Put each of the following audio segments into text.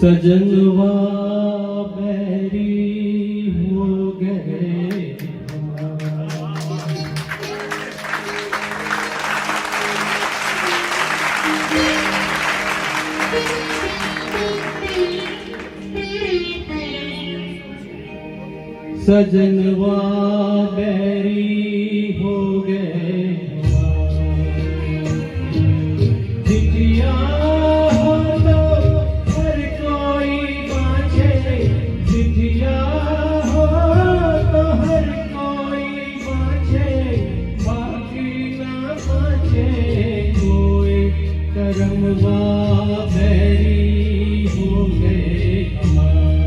सजनवा बैरी हो गए सजनवा बैरी हो गए करमवा बैरी हो गए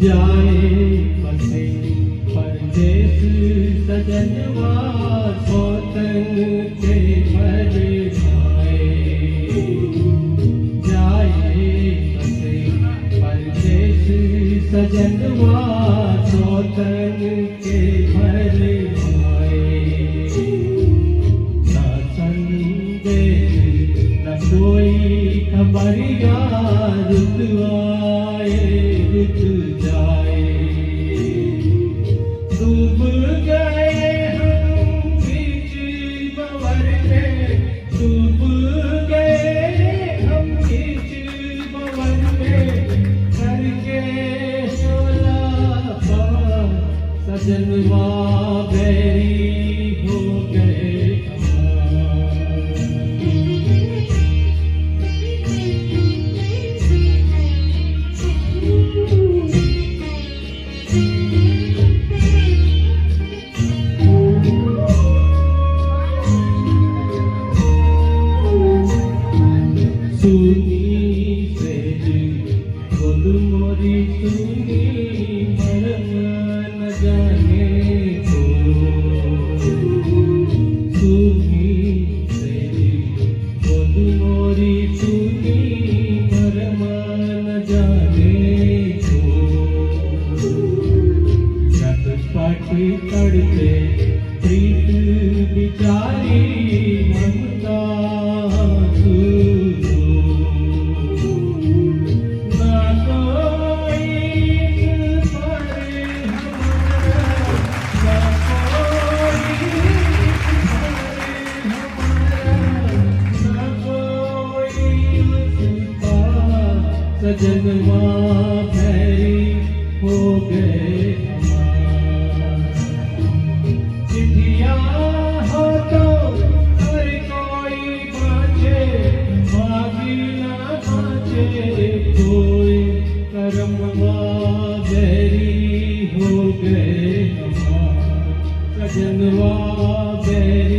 जाए बसे परदेस सजनवा सोतन के मर जाए बसे परदेस सजनवा सोतन के मर न संदेश न कोई खबरिया रुत आए रुत जाए डूब गए हम बीच बवर में डूब गए हम बीच बवर में करके शोला पार सजनवा बैरी हो गए सुनी सेज बोल मोरी सुनी मरम न जाने को सुनी सेज बोल मोरी सुनी मरम न जाने को चटपट तड़पे प्रीत बिचारी ममता सजनवा बैरी हो गए चिट्ठिया हो तो हर कोई बाँचे बागी ना बाँचे कोई करमवा बैरी हो गए सजनवा बैरी